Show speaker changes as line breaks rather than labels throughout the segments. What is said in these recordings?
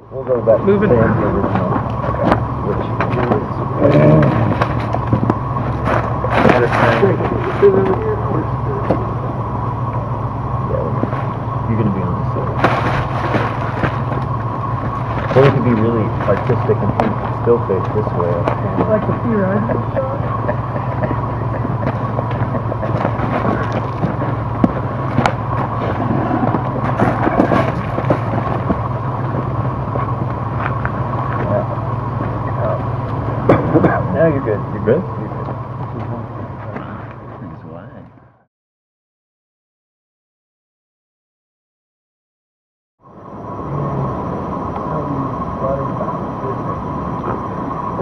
We'll go back to Sam's original, which you're going to be on the side. Or we could be really artistic and still face this way.
Like the fear, right?
No, you're good. You're good? You're good.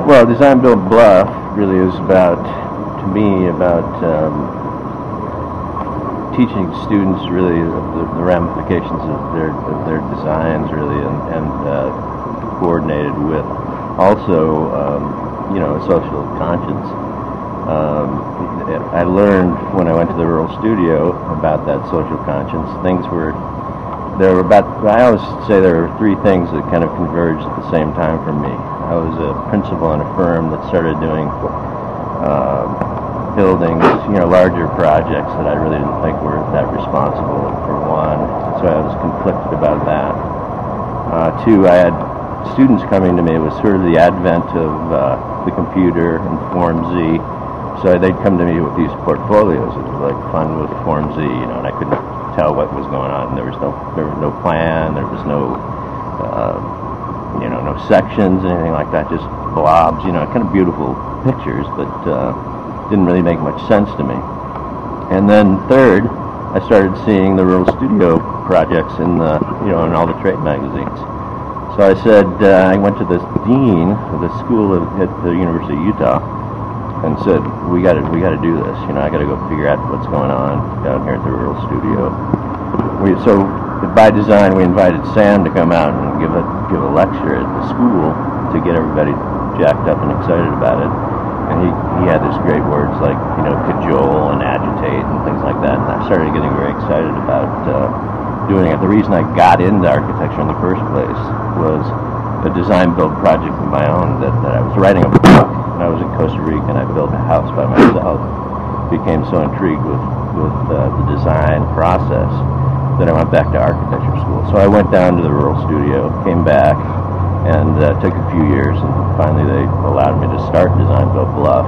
Well, DesignBuildBLUFF really is about, to me, about teaching students really the ramifications of their designs really, and coordinated with also you know, a social conscience. I learned when I went to the rural studio about that social conscience. There were about, I always say there were three things that kind of converged at the same time for me. I was a principal in a firm that started doing buildings, you know, larger projects that I really didn't think were that responsible, for one. So I was conflicted about that. Two, I had students coming to me. It was sort of the advent of the computer and Form Z. So they'd come to me with these portfolios. It was like fun with Form Z, you know, and I couldn't tell what was going on. There was no plan. There was no you know, no sections, anything like that. Just blobs, you know, kind of beautiful pictures, but didn't really make much sense to me. And then third, I started seeing the rural studio projects in the, you know, in all the trade magazines. So I said, I went to the dean of the school at the University of Utah and said, we got to do this. You know, I got to go figure out what's going on down here at the rural studio. So by design, we invited Sam to come out and give a lecture at the school to get everybody jacked up and excited about it. And he had these great words like, you know, cajole and agitate and things like that. And I started getting very excited about doing it. The reason I got into architecture in the first place was a design-build project of my own that I was writing a book. When I was in Costa Rica and I built a house by myself. Became so intrigued with the design process that I went back to architecture school. So I went down to the rural studio, came back, and took a few years, and finally they allowed me to start DesignBuildBLUFF.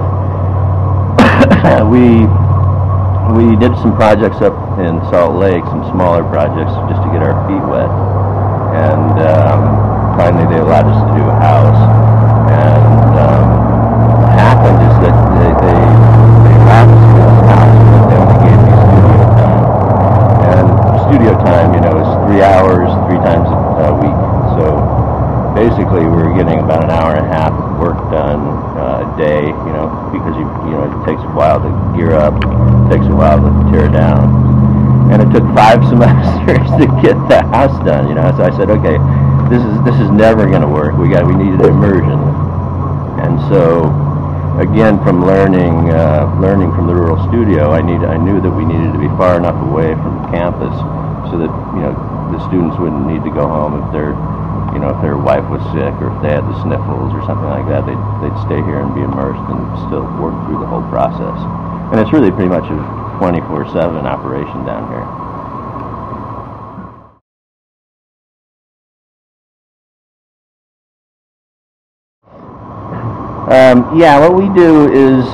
We did some projects up in Salt Lake, some smaller projects, just to get our feet wet, and finally they allowed us to do a house. And what happened is that they allowed us to do this house, but they only gave me studio time. And studio time, you know, is 3 hours, 3 times a week. So basically we were getting about an hour and a half of work done a day, you know, because you know, it takes a while to gear up, it takes a while to tear down. And it took 5 semesters to get the house done, you know. So I said, okay, this is never going to work. We needed immersion. And so again, from learning from the rural studio, I knew that we needed to be far enough away from campus so that, you know, the students wouldn't need to go home if their wife was sick or if they had the sniffles or something like that. They'd stay here and be immersed and still work through the whole process. And it's really pretty much a 24/7 operation down here. Yeah, what we do is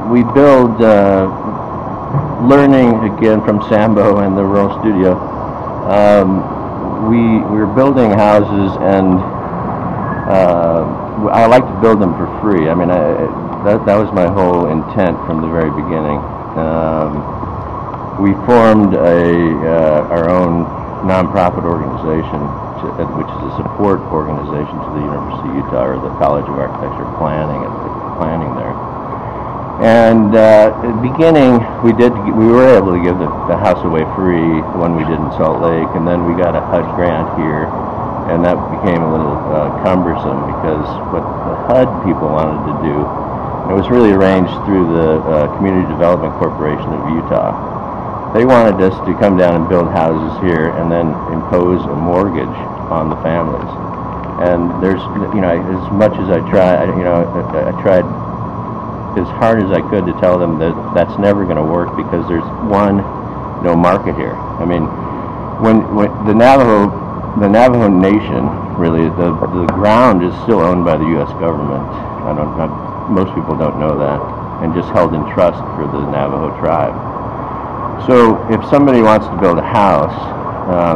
we build learning again from Sambo and the rural studio. We're building houses, and I like to build them for free. I mean, that was my whole intent from the very beginning. We formed our own nonprofit organization, which is a support organization to the University of Utah, or the College of Architecture Planning, there. And at the beginning, we were able to give the house away free when we did in Salt Lake, and then we got a HUD grant here, and that became a little cumbersome because what the HUD people wanted to do, it was really arranged through the Community Development Corporation of Utah. They wanted us to come down and build houses here and then impose a mortgage on the families. And there's, as much as I try, I tried as hard as I could to tell them that that's never going to work, because there's no market here. I mean, when the Navajo Nation, really, the ground is still owned by the U.S. government. Most people don't know that, and just held in trust for the Navajo tribe. So if somebody wants to build a house,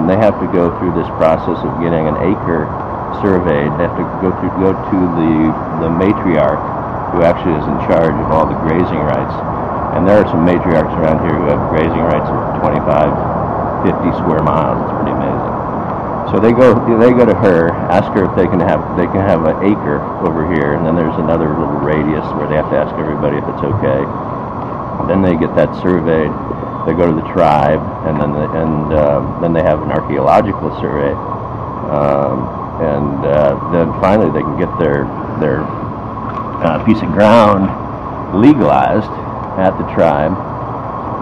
they have to go through this process of getting an acre surveyed. They have to go to the matriarch, who actually is in charge of all the grazing rights. And there are some matriarchs around here who have grazing rights of 25, 50 square miles. It's pretty amazing. So they go to her, ask her if they can have an acre over here, and then there's another little radius where they have to ask everybody if it's okay. Then they get that surveyed. They go to the tribe, and then they have an archaeological survey, and then finally they can get their piece of ground legalized at the tribe.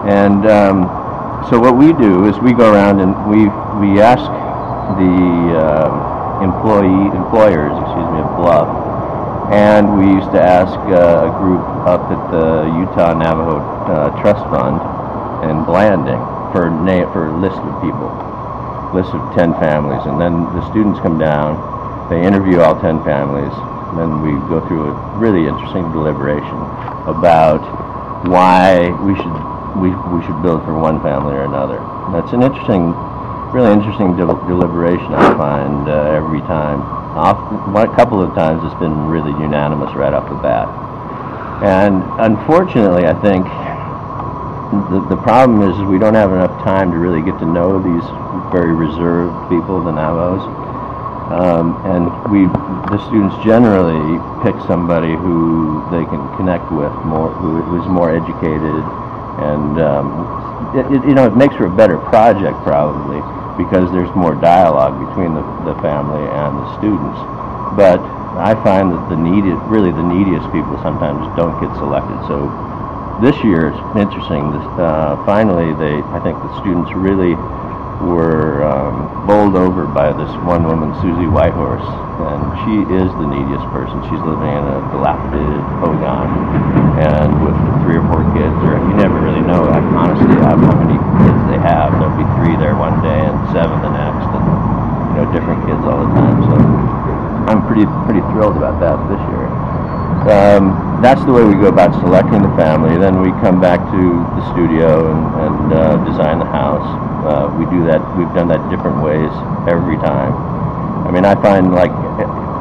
And so what we do is we go around and we ask the employers of Bluff, and we used to ask a group up at the Utah Navajo Trust Fund in Blanding for a list of people, list of 10 families, and then the students come down, they interview all 10 families, and then we go through a really interesting deliberation about why we should build for one family or another. That's an really interesting deliberation, I find, every time. A couple of times it's been really unanimous right off the bat. And unfortunately, I think the problem is we don't have enough time to really get to know these very reserved people, the Navajos. And the students generally pick somebody who they can connect with more, who's more educated, and it makes for a better project probably, because there's more dialogue between the family and the students. But I find that the neediest people sometimes don't get selected. So this year it's interesting. Finally, I think the students really were bowled over by this one woman, Susie Whitehorse, and she is the neediest person. She's living in a dilapidated hogan, and with 3 or 4 kids, or you never really know, honestly, how many kids they have. There'll be 3 there one day and 7 the next, and different kids all the time. So I'm pretty thrilled about that this year. That's the way we go about selecting the family. Then we come back to the studio and design the house. We do that. We've done that different ways every time. I mean, I find, like,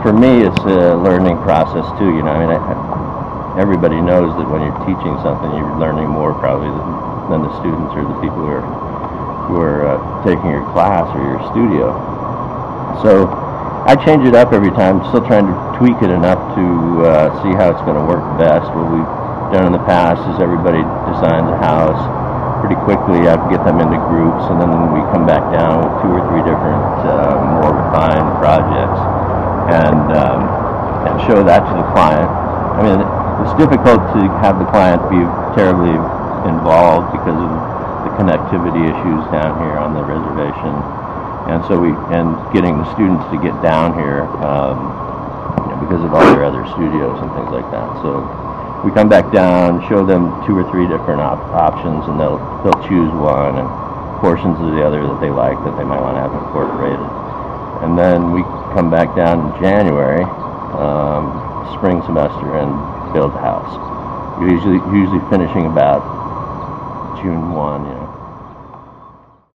for me, it's a learning process too. Everybody knows that when you're teaching something, you're learning more probably than the students or the people who are taking your class or your studio. So I change it up every time, still trying to tweak it enough to see how it's going to work best. What we've done in the past is everybody designs a house pretty quickly. I get them into groups, and then we come back down with 2 or 3 different more refined projects and show that to the client. I mean, it's difficult to have the client be terribly involved because of the connectivity issues down here on the reservation. And so getting the students to get down here, because of all their other studios and things like that. So we come back down, show them 2 or 3 different options, and they'll choose one, and portions of the other that they like that they might want to have incorporated. And then we come back down in January, spring semester, and build the house. Usually finishing about June 1,